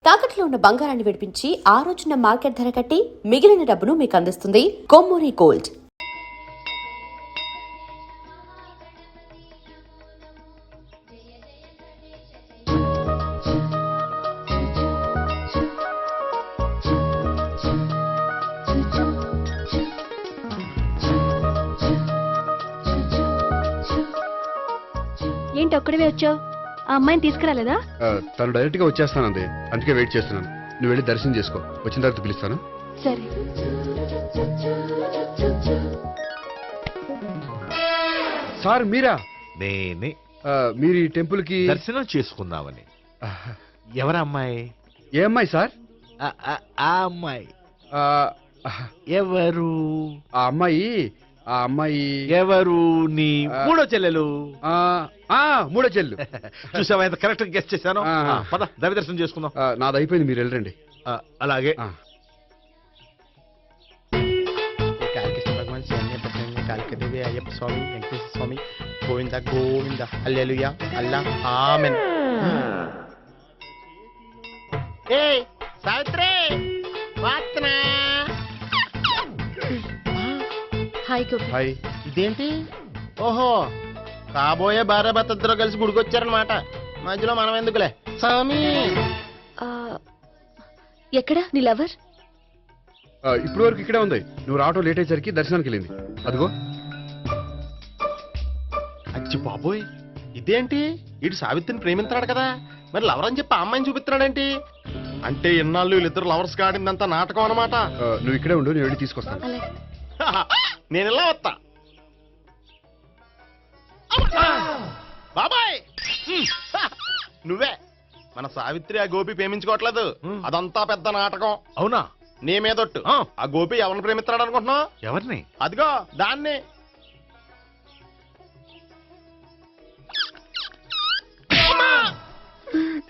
తాకట్లో ఉన్న బంగారాన్ని విడిపించి ఆ రోజున మార్కెట్ ధర కట్టి మిగిలిన డబ్బును మీకు అందిస్తుంది కొమ్మూరి గోల్డ్. ఏంటి ఒక్కడివే వచ్చావు? ఆ అమ్మాయిని తీసుకురాలేదా? తను డైరెక్ట్ గా వచ్చేస్తానంది, అందుకే వెయిట్ చేస్తున్నాను. నువ్వు వెళ్ళి దర్శనం చేసుకో, వచ్చిన తర్వాత పిలుస్తాను. సరే. సార్ మీరా? నేనే. మీరు ఈ టెంపుల్ కి దర్శనం చేసుకుందామని. ఎవరు అమ్మాయి? ఏ అమ్మాయి సార్? ఆ అమ్మాయి ఆ, ఎవరు? ఆ అమ్మాయి ఎవరు? నీ మూడో చెల్లెలు. మూడో చెల్లు. చూసావా ఎంత కరెక్ట్ గెస్ట్ చేశాను. ఆహా. పద దైవ దర్శనం చేసుకుందాం. నాది అయిపోయింది, మీరు వెళ్ళండి. అలాగే. కాళికృష్ణ భగవాన్ శరణ్య కాళికదేవి అయ్యప్ప స్వామి వెంకటేశ్వర స్వామి గోవింద గోవింద హల్లెలూయా అల్లా ఆమెన్. ఏ సావిత్రి వాత్నా. హాయ్ గోపి. హాయ్. ఇదేంటి? ఓహో, కాబోయే భార్య భర్త ఇద్దరు కలిసి గుడికొచ్చారనమాట. మధ్యలో మనం ఎందుకులే స్వామి. ఎక్కడ నీ లవర్? ఇప్పుడు వరకు ఇక్కడే ఉంది. నువ్వు రావటం లేట్ అయ్యేసరికి దర్శనానికి వెళ్ళింది. అదిగో. అచ్చి బాబోయ్, ఇదేంటి? ఇటు సావిత్రిని ప్రేమించాడు కదా, మరి లవర్ అని చెప్పి ఆ అమ్మాయిని చూపిస్తున్నాడేంటి? అంటే ఇన్నాళ్ళు వీళ్ళిద్దరు లవర్స్ కాడిందంతా నాటకం అనమాట. నువ్వు ఇక్కడే ఉండు, నేను వెళ్ళి తీసుకొస్తాను. అలాగే. నేను ఇలా వస్తా. బాబాయ్, నువ్వే మన సావిత్రి ఆ గోపి ప్రేమించుకోవట్లేదు, అదంతా పెద్ద నాటకం. అవునా? నీ మీదొట్టు. ఆ గోపి ఎవరిని ప్రేమిస్తున్నాడు అనుకుంటున్నావు? ఎవరిని? అదిగో దాన్ని.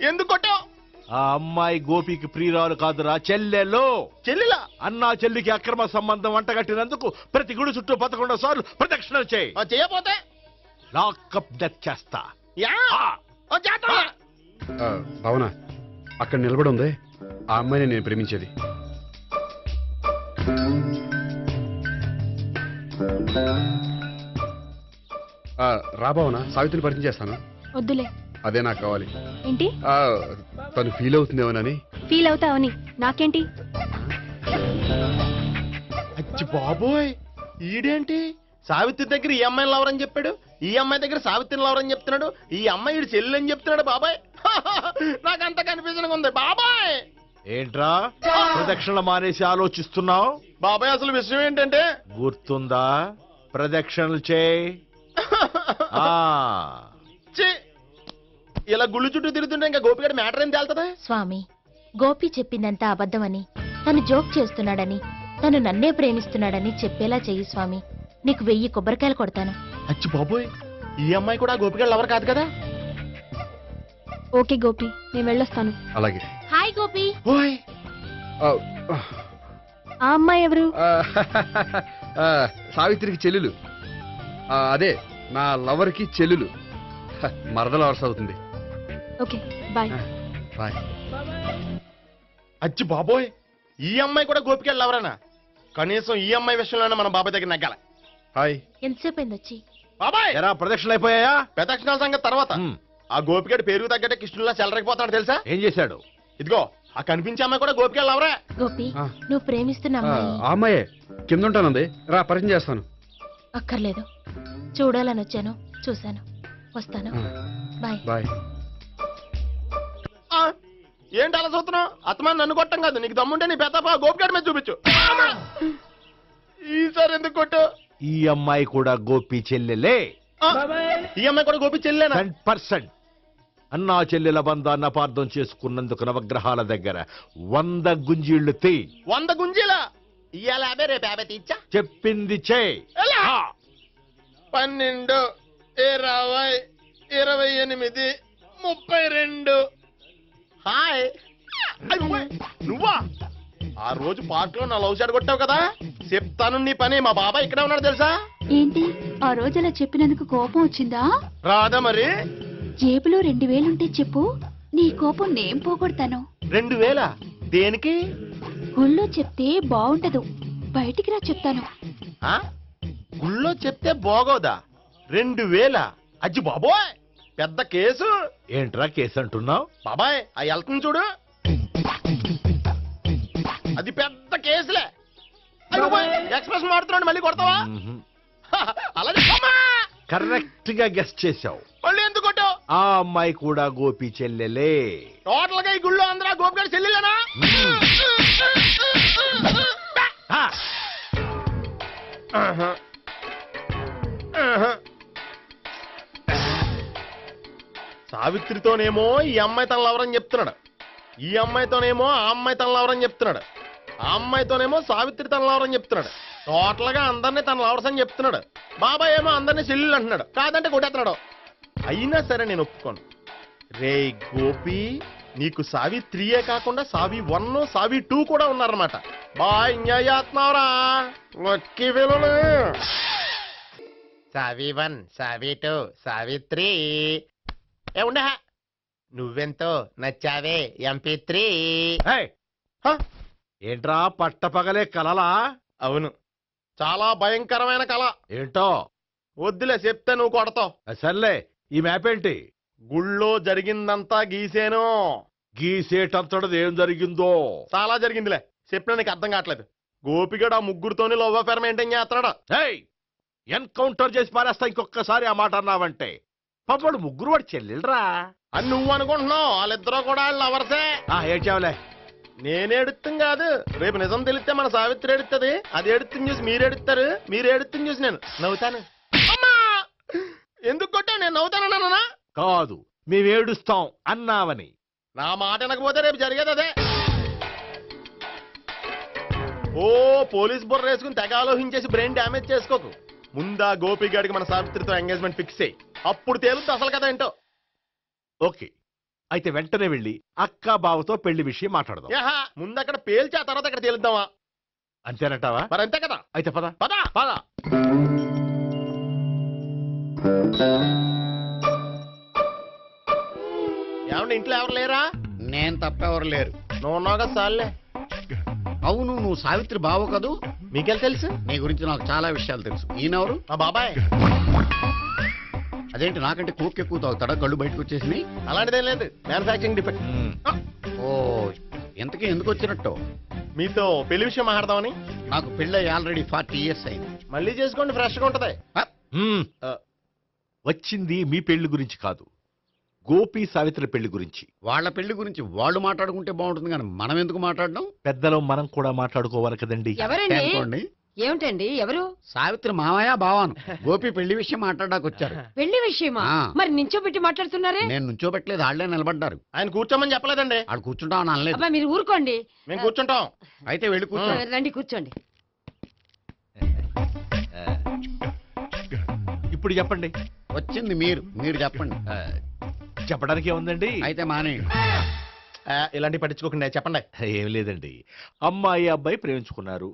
ఎందుకు కొట్టావు? ఆ అమ్మాయి గోపికి ప్రియురాలు కాదురా, చెల్లెలు. చెల్లిలా? అన్నా చెల్లికి అక్రమ సంబంధం వంటగట్టినందుకు ప్రతి గుడి చుట్టూ 11 సార్లు ప్రదక్షిణలు చేయి. చేయపోతే లాకప్ డెత్ చేస్తా. భావన, అక్కడ నిలబడి ఉంది ఆ అమ్మాయిని నేను ప్రేమించేది. రా భావన, సావిత్రిని పరిచయం చేస్తాను. వద్దులే. అదే నాకు కావాలి. ఏంటి? తను ఫీల్ అవుతుందేమోనని. ఫీల్ అవుతావని నాకేంటి? అచ్చి బాబోయ్, ఈడేంటి సావిత్రి దగ్గర ఈ అమ్మాయిని లవర్ అని చెప్పాడు, ఈ అమ్మాయి దగ్గర సావిత్రిని లవర్ అని చెప్తున్నాడు, ఈ అమ్మాయి ఈడు చెల్లి అని చెప్తున్నాడు. బాబాయ్ నాకు అంత కన్ఫ్యూజన్ ఉంది బాబాయ్. ఏంట్రా ప్రదక్షిణలు మానేసి ఆలోచిస్తున్నావు? బాబాయ్ అసలు విషయం ఏంటంటే, గుర్తుందా? ప్రదక్షిణలు చేయి. ఇలా గుళ్ళు చుట్టూ తిరుగుతుంటే ఇంకా గోపిగడ మ్యాటర్ ఏం తేలుతుందా? స్వామి, గోపి చెప్పిందంతా అబద్ధమని, తను జోక్ చేస్తున్నాడని, తను నన్నే ప్రేమిస్తున్నాడని చెప్పేలా చెయ్యి స్వామి. నీకు 1000 కొబ్బరికాయలు కొడతాను. అచ్చి బాబోయ్, ఈ అమ్మాయి కూడా గోపిగడ లవర్ కాదు కదా? ఓకే గోపి, నేను వెళ్ళొస్తాను. అలాగే. హాయ్ గోపి. ఓయ్, ఆ అమ్మాయి ఎవరు? సావిత్రికి చెల్లెలు. అదే నా లవర్కి చెల్లెలు. మరద లవర్స్ అవుతుంది. Okay bye. బాయ్. అచ్చి బాబోయ్, ఈ అమ్మాయి కూడా గోపిగడ లవరేనా? కనీసం ఈ అమ్మాయి విషయంలోనే మన బాబాయ్ దగ్గర నగ్గాల. హాయ్. ఎంతసేపు అయింది వచ్చి? బాబాయ్, ఎరా ప్రదక్షిణలు అయిపోయాయా? ప్రదక్షిణాల సంగతి తర్వాత. ఆ గోపిగడ పేరు తగ్గట్టే కృష్ణులా చెలరకపోతున్నాడు తెలుసా? ఏం చేశాడు? ఇదిగో ఆ కనిపించే అమ్మాయి కూడా గోపిగడ లవరే. గోపి, నువ్వు ప్రేమిస్తున్న అమ్మాయి ఆ అమ్మాయే కింద ఉంటానంది. రా, పరిచయం చేస్తాను. అక్కర్లేదు, చూడాలని వచ్చాను, చూశాను, వస్తాను. బాయ్. బాయ్. ఏంటి అలా చూస్తున్నావు? అత్తమాని నన్ను కొట్టం కాదు, నీకు దమ్ముంటే నీ పెద్ద గోపిగడ మీద చూపించు. ఈసారి ఎందుకు కొట్టు? ఈ అమ్మాయి కూడా గోపి చెల్లెలే. ఈ అమ్మాయి కూడా గోపి చెల్లెనా? 100%. అన్నా చెల్లెల బంధాన్ని అపార్థం చేసుకున్నందుకు నవగ్రహాల దగ్గర 100 గుంజీళ్లు తీ. 100 గుంజీలా? ఇవాళ 50, రేపు 50 తీచ్చా. చెప్పింది చే. 12, 20, 28, 32. హాయ్. నువ్వా? ఆ రోజు పార్క్ లో నా లవ్ షాట్ కొట్టావు కదా, చెప్తాను నీ పని. మా బాబాయ్ ఇక్కడే ఉన్నాడు తెలుసా? ఏంటి ఆ రోజు అలా చెప్పినందుకు కోపం వచ్చిందా? రాదా మరి? జేబులో 2000 ఉంటే చెప్పు, నీ కోపం నేను పోగొడతాను. 2000 దేనికి? గుళ్ళో చెప్తే బాగుంటదు, బయటికి రా చెప్తాను. ఆ గుళ్ళో చెప్తే బాగోదా? 2000? అజ్జి బాబోయ్, పెద్ద కేసు. ఏంట్రా కేసు అంటున్నావు? బాబాయ్ ఆ వెళ్తుంది చూడు, అది పెద్ద కేసులే. ఎక్స్ప్రెస్ మాడుతున్నాడు, మళ్ళీ కొడతావా? అలాగే కరెక్ట్ గా గెస్ట్ చేశావు. మళ్ళీ ఎందుకు కొట్టావు? ఆ అమ్మాయి కూడా గోపి చెల్లెలే. టోటల్ గా ఈ గుళ్ళో అందరూ గోపిగాడి చెల్లిలేనా? ఆ, ఆహా. ఆహా. సావిత్రితోనేమో ఈ అమ్మాయి తన లవరని చెప్తున్నాడు, ఈ అమ్మాయితోనేమో ఆ అమ్మాయి తన లవరని చెప్తున్నాడు, ఆ అమ్మాయితోనేమో సావిత్రి తన లవరని చెప్తున్నాడు. టోటల్ గా అందరినీ తన లవర్స్ అని చెప్తున్నాడు. బాబాయ్ ఏమో అందరినీ చెల్లెలు అంటున్నాడు, కాదంటే కొట్టేస్తున్నాడు. అయినా సరే నేను ఒప్పుకోను. రే గోపి, నీకు సావిత్రియే కాకుండా సావి 1, సావి 2 కూడా ఉన్నారన్నమాట. బాయ్ న్యాయాత్మవరా లక్కీ విలువలు. సావి 1, సావి 2, సావిత్రి. ఏ ఉండ, నువ్వెంతో నచ్చావే MP3. ఏయ్, ఏంట్రా పట్టపగలే కలలా? అవును, చాలా భయంకరమైన కళ. ఏంటో వద్దులే, చెప్తే నువ్వు కొడతావు. సర్లే, ఈ మ్యాప్ ఏంటి? గుళ్ళో జరిగిందంతా గీసేను. గీసేటంతటది ఏం జరిగిందో? చాలా జరిగిందిలే, చెప్పినా నీకు అర్థం కావట్లేదు. గోపిగడు ఆ ముగ్గురుతోని లవ్ అఫేర్ మెయింటైన్ చేస్తున్నాడు. ఏయ్, ఎన్కౌంటర్ చేసి పారేస్తా ఇంకొకసారి ఆ మాట అన్నావంటే. పాపడు ముగ్గురు వాడు చెల్లెలరా అని నువ్వు అనుకుంటున్నావు, వాళ్ళిద్దరూ కూడా వాళ్ళు లవర్సే. ఏడ్చావులే. నేనే ఎడుతుంది కాదు, రేపు నిజం తెలిస్తే మన సావిత్రి ఎడుతుంది. అది ఎడుతుంది చూసి మీరు ఎడుతారు, మీరు ఎడుతుంది చూసి నేను నవ్వుతాను. అమ్మా, ఎందుకు కొట్టా? నేను నవ్వుతానన్నా? కాదు, మేమేడుస్తాం అన్నావని. నా మాట వినకపోతే రేపు జరిగేది అదే. ఓ పోలీస్ బుర్ర వేసుకుని తెగ ఆలోచించేసి బ్రెయిన్ డ్యామేజ్ చేసుకోకు. ముందా గోపిగాడికి మన సావిత్రితో ఎంగేజ్మెంట్ ఫిక్స్ అయ్యి, అప్పుడు తేలుతుంది అసలు కదా ఏంటో. ఓకే, అయితే వెంటనే వెళ్ళి అక్క బావతో పెళ్లి విషయం మాట్లాడదాం. యాహా, ముందు అక్కడ పేల్చి ఆ తర్వాత అక్కడ తేలుద్దామా? అంతేనంటావా? మరి అంతే కదా. అయితే పద పద పద. ఏమంటే ఇంట్లో ఎవరు లేరా? నేను తప్పెవరు లేరు. నువ్వు ఉన్నావు కదా సార్లే. అవును, నువ్వు సావిత్రి బావు కదూ? మీకెళ్ళి తెలుసు? నీ గురించి నాకు చాలా విషయాలు తెలుసు. ఈయనెవరు? మా బాబాయ్. అదేంటి, నాకంటే కోక్ ఎక్కువ తాగుతాడా? కళ్ళు బయటకు వచ్చేసినాయి. అలాంటిదేం లేదు, మ్యానుఫాక్చరింగ్ డిఫెక్ట్. ఓ, ఎంతకీ ఎందుకు వచ్చినట్టు? మీతో పెళ్లి విషయం మాట్లాడదామని. నాకు పెళ్ళి ఆల్రెడీ 40 years అయింది. మళ్ళీ చేసుకోండి, ఫ్రెష్ గా ఉంటది. మ్మ్. వచ్చింది మీ పెళ్లి గురించి కాదు, గోపి సావిత్రి పెళ్లి గురించి. వాళ్ళ పెళ్లి గురించి వాళ్ళు మాట్లాడుకుంటే బాగుంటుంది, కానీ మనం ఎందుకు మాట్లాడడం? పెద్దలో మనం కూడా మాట్లాడుకోవాలి కదండి. ఎవరండి? అనుకోండి. ఏమిటండి? ఎవరు? సావిత్రి మామయ్య బావాను. గోపి పెళ్లి విషయం మాట్లాడడానికి వచ్చారు. పెళ్లి విషయమా? ఆ. మరి నించోబెట్టి మాట్లాడుతున్నారే? నేను నుంచోబెట్టలేదు, ఆళ్లే నిలబడ్డారు. ఆయన కూర్చోమని చెప్పలేదండి. ఆడు కూర్చుంటామని అనలేదు. అబ్బా, మీరు ఊరుకోండి. మేము కూర్చుంటాం. అయితే వెళ్ళి కూర్చో. రండి కూర్చోండి. ఇప్పుడు చెప్పండి. వచ్చింది మీరు చెప్పండి. చెప్పడానికి ఏముందండి? అయితే మానేయండి. ఇలాంటివి పట్టించుకోకుండా చెప్పండి. ఏం లేదండి, అమ్మాయి అబ్బాయి ప్రేమించుకున్నారు.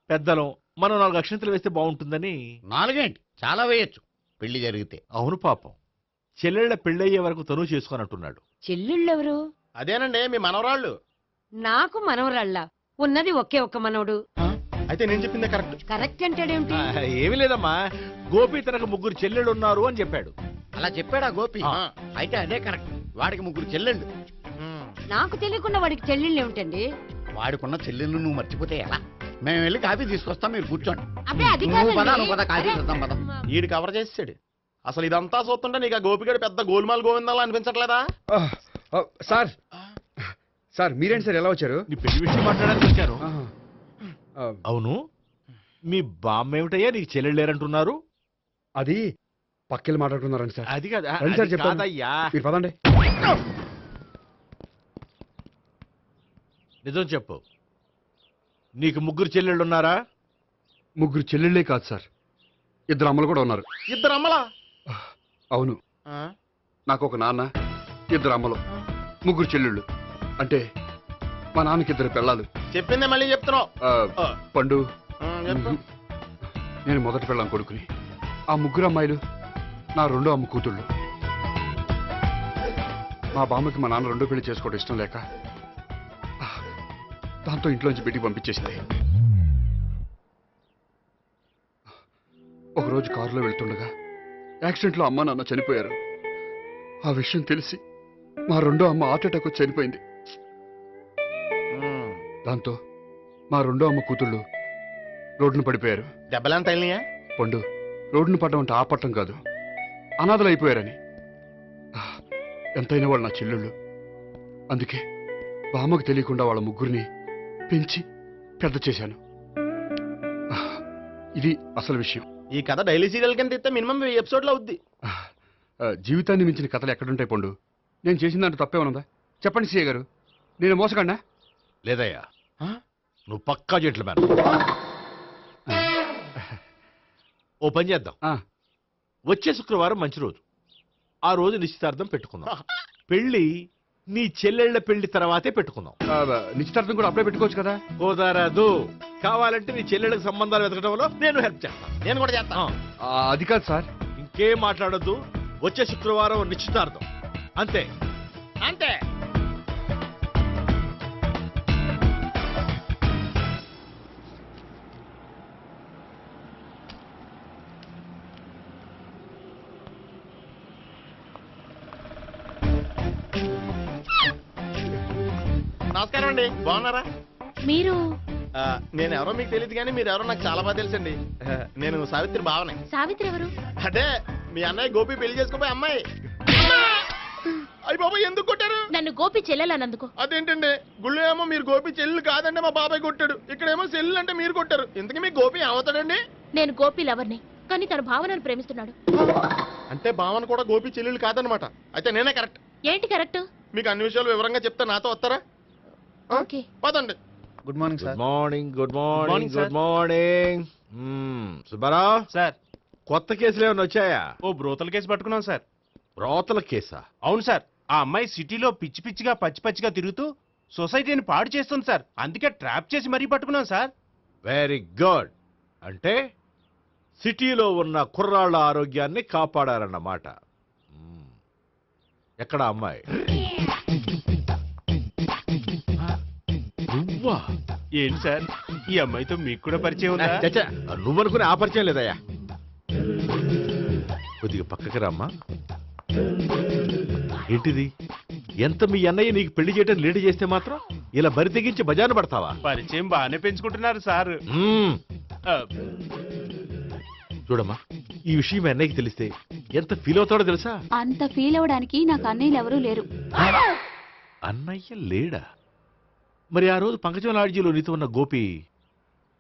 పెద్దలం మనం 4 అక్షంతలు వేస్తే బాగుంటుందని. 4 ఏంటి, చాలా వేయొచ్చు పెళ్లి జరిగితే. అవును, పాపం చెల్లెళ్ళ పెళ్ళయ్యే వరకు తను చేసుకొని అంటున్నాడు. చెల్లెళ్ళెవరు? అదేనండి మీ మనవరాళ్ళు. నాకు మనవరాళ్ళ ఉన్నది ఒకే ఒక్క మనవడు. అయితే నేను చెప్పిందే కరెక్ట్. కరెక్ట్ అంటాడేమిటి? ఏమీ లేదమ్మా, గోపి తనకు 3 చెల్లెళ్ళు ఉన్నారు అని చెప్పాడు. అలా చెప్పాడా గోపి? ఆ. అయితే అదే కరెక్ట్. వాడికి 3 చెల్లెళ్ళు. నాకు తెలియకుండా వాడికి చెల్లెళ్ళు ఏమిటండి? వాడికున్న చెల్లెళ్ళు నువ్వు మర్చిపోతే ఎలా? మేము వెళ్ళి కాఫీ తీసుకొస్తాం, మీరు కూర్చోండి. అబ్బే, అది నువ్వు పద, కాదండి. నువ్వు పద, కాఫీ చేద్దాం పద. ఈడు కవర్ చేసాడు. అసలు ఇదంతా చూస్తుంటే నీకు ఆ గోపిగడు పెద్ద గోల్మాల్ గోవిందాలు అనిపించట్లేదా? సార్ సార్ మీరేంటి సార్ ఎలా వచ్చారు? నీ పెళ్లి విషయం మాట్లాడడానికి వచ్చాను. అవును, మీ బామ్మ ఏమిటయ్యా నీకు చెల్లెళ్ళు లేరంటున్నారు? అది పక్కెళ్ళి మాట్లాడుతున్నారండి సార్. అది కాదు, రండి సార్, అది చెప్తాను. కాదయ్యా. మీరు పదండి. నిజం చెప్పు, నీకు 3 చెల్లెళ్ళు ఉన్నారా? 3 చెల్లెళ్ళే కాదు సార్, 2 అమ్మలు కూడా ఉన్నారు. 2 అమ్మలా? అవును, నాకు ఒక నాన్న, 2 అమ్మలు, 3 చెల్లెళ్ళు. అంటే మా నాన్నకి 2 పిల్లలు. చెప్పిందే మళ్ళీ చెప్తున్నావు. పండు, చెప్పు. నేను మొదటి పిల్లం కొడుకుని. ఆ 3 అమ్మాయిలు నా 2వ అమ్మ కూతుళ్ళు. మా బామ్మకి మా నాన్న 2 పెళ్లి చేసుకోవడం ఇష్టం లేక దాంతో ఇంట్లోంచి బయటికి పంపించేసింది. ఒకరోజు కారులో వెళ్తుండగా యాక్సిడెంట్లో అమ్మ నాన్న చనిపోయారు. ఆ విషయం తెలిసి మా రెండో అమ్మ హార్ట్ అటాక్ వచ్చి చనిపోయింది. దాంతో మా రెండో అమ్మ కూతుళ్ళు రోడ్డున పడిపోయారు. దెబ్బలంత అయినాయా? పండు, రోడ్డున పడ్డం అంటే ఆ పట్టం కాదు, అనాథలు అయిపోయారని. ఎంతైనా వాళ్ళు నా చెల్లెళ్ళు. అందుకే బామ్మకు తెలియకుండా వాళ్ళ ముగ్గురిని పెంచి పెద్ద చేశాను. ఇది అసలు విషయం. ఈ కథ డైలీ సీరియల్ కింద ఇస్తే మినిమం 1000 ఎపిసోడ్లు అవుద్ది. జీవితాన్ని మించిన కథలు ఎక్కడుంటాయి పండు? నేను చేసిన దాంట్లో తప్పేమనుందా? చెప్పండి సీఏ గారు, నేను మోసగండా? లేదయ్యా, నువ్వు పక్కా జెంట్లమ్యాన్. ఓ పని చేద్దాం, వచ్చే శుక్రవారం మంచి రోజు. ఆ రోజు నిశ్చితార్థం పెట్టుకుందాం. పెళ్లి నీ చెల్లెళ్ల పెళ్లి తర్వాతే పెట్టుకుందాం. నిశ్చితార్థం కూడా అప్పుడే పెట్టుకోవచ్చు కదా? కుదరదు. కావాలంటే నీ చెల్లెళ్ళకి సంబంధాలు వెతకడంలో నేను హెల్ప్ చేస్తాను. నేను కూడా చేస్తాను. అది కాదు సార్. ఇంకేం మాట్లాడొద్దు. వచ్చే శుక్రవారం నిశ్చితార్థం, అంతే. అంతే. నమస్కారం అండి, బాగున్నారా? మీరు నేను ఎవరో మీకు తెలియదు కానీ మీరు ఎవరో నాకు చాలా బాగా తెలుసండి. నేను సావిత్రి బావనే. సావిత్రి ఎవరు? అంటే మీ అన్నయ్య గోపి పెళ్లి చేసుకోపోయి అమ్మాయి. అయ్యి బాబాయ్, ఎందుకు కొట్టారు? నన్ను గోపి చెల్లెలన్నందుకు. అదేంటండి, గుళ్ళు ఏమో మీరు గోపి చెల్లు కాదండి మా బాబాయ్ కొట్టాడు, ఇక్కడేమో చెల్లు అంటే మీరు కొట్టారు. ఇంతకీ మీ గోపి ఏమవుతాడండి? నేను గోపి లవర్ని, కానీ తన భావనను ప్రేమిస్తున్నాడు. అంటే భావన కూడా గోపి చెల్లెలు కాదనమాట. అయితే నేనే కరెక్ట్. ఏంటి కరెక్ట్? మీకు అన్ని విషయాలు వివరంగా చెప్తే నాతో వస్తారా? ఓకే, పదండి. Good morning good morning. Good morning. Good morning. Subbarao sir, కొత్త కేసులు ఏమైనా వచ్చాయా? ఓ బ్రోతల కేసు పట్టుకున్నాం సార్. రోతల కేసా? అవును సార్, ఆ అమ్మాయి సిటీలో పిచ్చి పిచ్చిగా పచ్చి పచ్చిగా తిరుగుతూ సొసైటీని పాడు చేస్తుంది సార్. అందుకే ట్రాప్ చేసి మరీ పట్టుకున్నాం సార్. Very good. అంటే సిటీలో ఉన్న కుర్రాళ్ళ ఆరోగ్యాన్ని కాపాడారన్నమాట. ఎక్కడ అమ్మాయి? నువ్వా? ఏంటి సార్, ఈ అమ్మాయితో మీకు కూడా పరిచయం ఉందా? చచ్చా, నువ్వనుకునే ఆ పరిచయం లేదయ్యా. కొద్దిగా పక్కకి రామ్మా. ఏంటిది? ఎంత మీ అన్నయ్య నీకు పెళ్లి చేయడం లేట్ చేస్తే మాత్రం ఇలా బరి తెగించి బజారు పడతావా? పరిచయం బాగానే పెంచుకుంటున్నారు సార్. చూడమ్మా, ఈ విషయం మీ అన్నయ్యకి తెలిస్తే ఎంత ఫీల్ అవుతాడో తెలుసా? అంత ఫీల్ అవడానికి నాకు అన్నయ్యలు ఎవరూ లేరు. అన్నయ్య లేడా? మరి ఆ రోజు పంకజం లాడ్జీలో నీతో ఉన్న గోపి?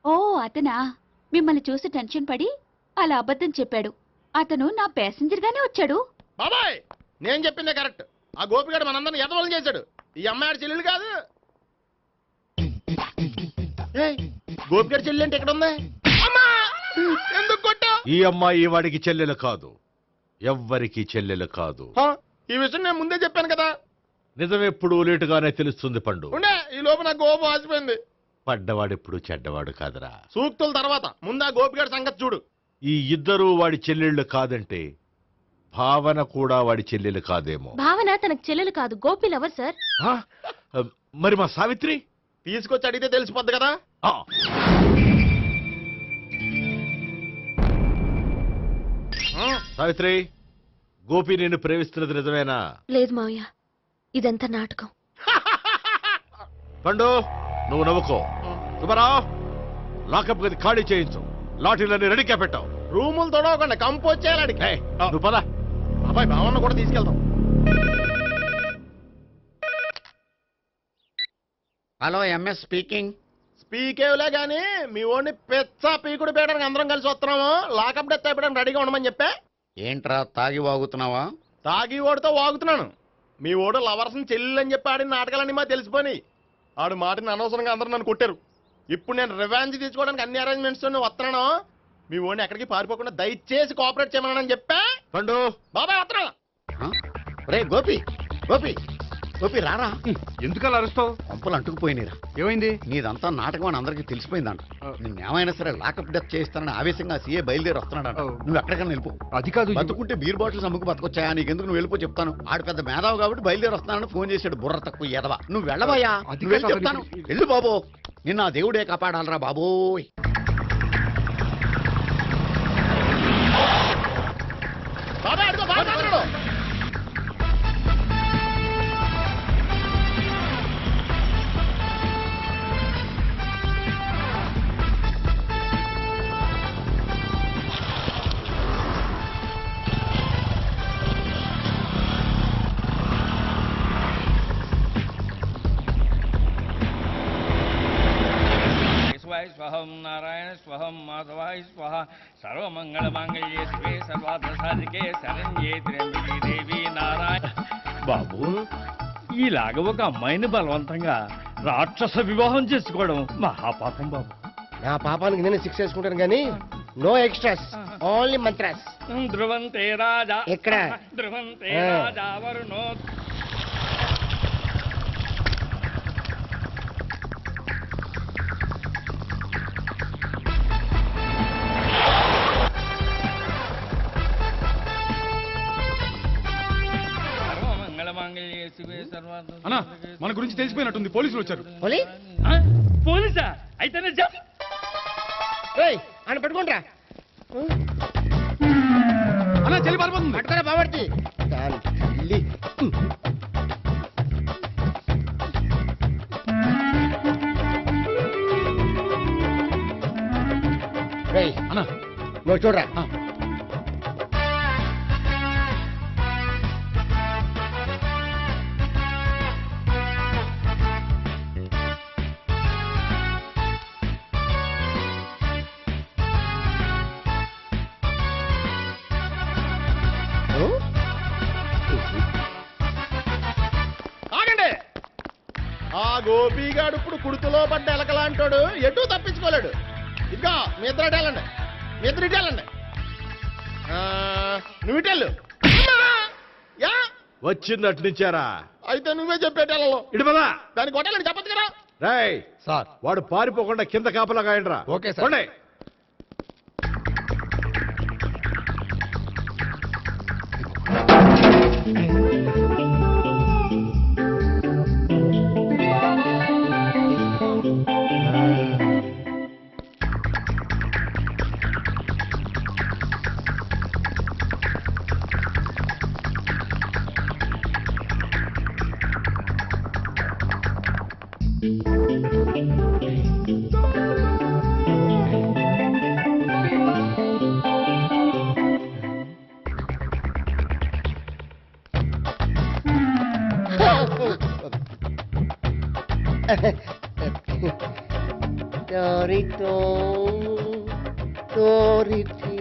ఓ అతనా? మిమ్మల్ని చూసి టెన్షన్ పడి అలా అబద్ధం చెప్పాడు. అతను నా ప్యాసింజర్ గానే వచ్చాడు. బాబాయ్, నేను చెప్పిందే కరెక్ట్. ఆ గోపిగాడు మనందరిని ఎదవలం చేశాడు. ఈ అమ్మాయి చెల్లెలు కాదు. గోపిగాడి చెల్లి అంటే ఎక్కడ ఉంది? అమ్మా! ఎందుకు కొట్టా? ఈ అమ్మాయి వాడికి చెల్లెలు కాదు, ఎవ్వరికి చెల్లెలు కాదు. ఈ విషయం నేను ముందే చెప్పాను కదా. నిజమెప్పుడు లేటుగానే తెలుస్తుంది పండు. ఉండే, ఈ లోపు నాకు గోపం ఆసిపోయింది. పడ్డవాడెప్పుడు చెడ్డవాడు కాదురా. సూక్తుల తర్వాత ముందు ఆ గోపిగాడి సంగతి చూడు. ఈ ఇద్దరూ వాడి చెల్లెళ్ళు కాదంటే భావన కూడా వాడి చెల్లెలు కాదేమో. భావన తనకు చెల్లెలు కాదు, గోపి లవర్ సార్. ఆ? మరి మా సావిత్రి? తీసుకొచ్చి అడిగితే తెలిసిపోద్ది కదా. ఆ. సావిత్రి, గోపి నిన్ను ప్రేమిస్తున్నది నిజమేనా? లేదు మావయ్య, ఇదంతా నాటకం. పండు, నువ్వు నవ్వుకో. సుబ్బారావు, లాకప్ గది ఖాళీ చేయించు. లాఠీలన్నీ రెడీగా పెట్టావు. రూములు తొడవకుండా కంపోజ్ చేయాలి. ఏయ్, నువ్వు పద. అబ్బాయి భావన కూడా తీసుకెళ్తాం. Hello, MS speaking. స్పీకేవ్లే గానీ మీ ఓడిని పెచ్చ పీకుడు పేయడానికి అందరం కలిసి వస్తున్నాము. లాకప్ డెత్ అయిపోయడానికి రెడీగా ఉండమని చెప్పా. ఏంట్రా తాగి వాగుతున్నావా? తాగి ఓడితో వాగుతున్నాను. మీ ఓడు లవర్స్ని చెల్లెలు అని చెప్పి ఆడిన నాటకాలన్నీ మా తెలిసిపోయి ఆడు మాటని అనవసరంగా అందరూ నన్ను కొట్టారు. ఇప్పుడు నేను రివెంజ్ తీసుకోవడానికి అన్ని అరేంజ్మెంట్స్ వస్తున్నాను. మీ ఓడిని ఎక్కడికి పారిపోకుండా దయచేసి కోఆపరేట్ చేయమని చెప్పా. పండు, బాబాయ్ వస్తున్నా. రే గోపి, గోపి, గోపి రారా. ఎందుకలా అరుస్తావు? పంపలు అంటుకుపోయినరా. ఏమైంది? నీదంతా నాటకం అని అందరికీ తెలిసిపోయిందంట. నిన్నేమైనా సరే లాకప్ డెత్ చేయిస్తానని ఆవేశంగా సీఏ బయలుదేరి వస్తున్నాడంట. నువ్వు ఎక్కడికైనా వెళ్ళిపో. అది కాదు. బతుకుంటే బీర్ బాటిల్స్ అమ్ముకు బతకొచ్చాయా? నీకెందుకు? నువ్వు వెళ్ళిపో చెప్తాను. ఆడు పెద్ద మేధావు కాబట్టి బయలుదేరి వస్తున్నానని ఫోన్ చేశాడు. బుర్ర తక్కువ ఎదవా. నువ్వు వెళ్ళవయ్యా. అది నువ్వు వెళ్ళి కాదు, చెప్తాను. వెళ్ళు బాబో. నిన్న ఆ దేవుడే కాపాడాలరా బాబోయ్. బాబాయ్ అడుగు, బాబాయ్ అడుగు. స్వహం నారాయణ స్వహం మాధవాయ స్వహ సర్వమంగళమాంగళ్యే శివే సర్వార్థ సాధికే శరణ్యే త్ర్యంబకే దేవి నారాయణ. బాబు, ఇలాగ ఒక అమ్మాయిని బలవంతంగా రాక్షస వివాహం చేసుకోవడం మహాపాపం బాబు. నా పాపానికి నేను శిక్ష చేసుకుంటాను కానీ నో ఎక్స్ట్రాస్, ఓన్లీ మంత్రాస్. ధ్రువంతే రాజా ఎక్కడ? ధ్రువంతే రాజా వరుణో. అన్నా, మన గురించి తెలిసిపోయినట్టుంది. పోలీసులు వచ్చారు. పోలీసా? అయితేనే చెప్పు. ఆయన పెట్టుకుంటా అన్నా, చెల్లి పారిపోతుంది. పట్టుకోరా బాబర్తి. దాని తల్లి. అన్నా, నువ్వు చూడరా. ఆగండి. ఆ గోపిగాడు ఇప్పుడు కుడుతులో పడ్డ ఎలకలాంటాడు. ఎటు తప్పించుకోలేడు. ఇంకా మీ ఇద్దరు ఇటు వెళ్ళండి. మీ ఇద్దరు ఇటు వెళ్ళండి. నువ్వు ఇటు వెళ్ళు. యా వచ్చిందటు నుంచారా? అయితే నువ్వే చెప్పేటెళ్ళలో. ఇటు పదా. దానికి కొట్టాలని చెప్పదు కదా. రేయ్ సార్. వాడు పారిపోకుండా కింద కాపలా కాయండిరా. Okay sir. పోండి. Dorito, Doriti.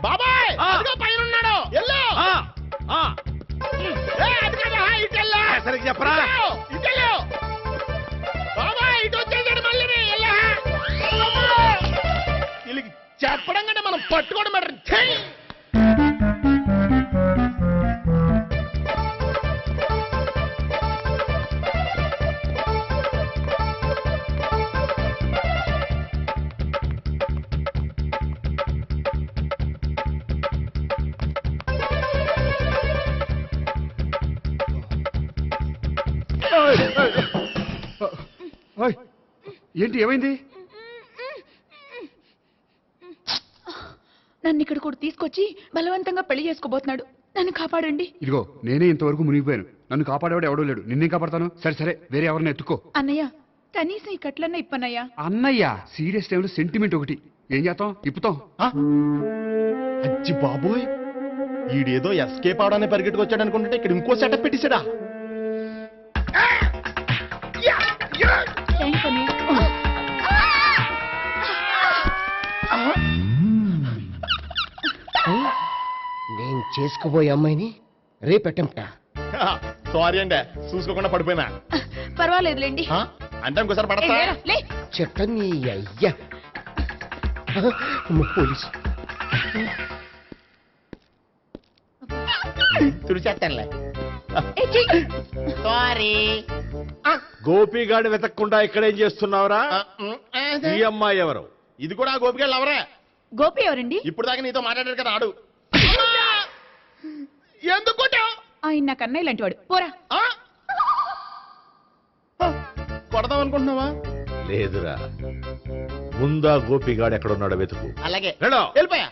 బాబాయ్ అదిగో పైన ఉన్నాడు. ఎల్లో సరిగ్గా చెప్పరా? ఇటెల్లో బాబాయ్ ఇటు వచ్చేసాడు. మళ్ళీ వీళ్ళకి చెప్పడం కంటే మనం పట్టుకోవడం బెటర్. ఏంటి, ఏమైంది? నన్ను ఇక్కడ కూడా తీసుకొచ్చి బలవంతంగా పెళ్లి చేసుకోబోతున్నాడు. నన్ను కాపాడండి. ఇదిగో నేనే ఇంతవరకు మునిగిపోయాను. నన్ను కాపాడేవాడు ఎవడో లేడు. నిన్నేం కాపాడతాను? సరే సరే, వేరే ఎవరిని ఎత్తుకో. అన్నయ్య, కనీసం ఈ కట్లన్నా ఇప్పన్నయ్యా. అన్నయ్య సీరియస్ టైంలో సెంటిమెంట్ ఒకటి. ఏం చేస్తాం? ఇప్పుతాం. అచ్చి బాబోయ్, ఈడేదో ఎస్కేప్ అవడానికి పరిగెట్టుకొచ్చాడు అనుకుంటే ఇక్కడ ఇంకో సెటప్ పెట్టేశాడా? థ్యాంక్స్ అన్నయ్య. నేను చేసుకోబోయే అమ్మాయిని రేపెట్టంట. సారీ అండి, చూసుకోకుండా పడిపోయినా. పర్వాలేదులేండి. అంటే ఇంకోసారి ఏ, పడతా. లేరా, లే. చెట్ట నీ అయ్యా. పోలీసు తుడిచేస్తానులే. ఏ, చెయ్యి. సారీ. గోపిగాడి వెతకకుండా ఇక్కడేం చేస్తున్నావురా? ఈ అమ్మాయి ఎవరు? ఇది కూడా ఆ గోపికలు ఎవరే? గోపి ఎవరండి? ఇప్పుడు దాకా నీతో మాట్లాడారు కదా ఆడు. ఎందుకు కొట్టావ్? ఆయన నాకు అన్నయ్య లాంటి వాడు. పోరా. కొడదాం అనుకుంటున్నావా? లేదురా, ముందా గోపిగాడు ఎక్కడున్నాడో వెతుకు. అలాగే వెళ్ళో. వెళ్ళిపోయా.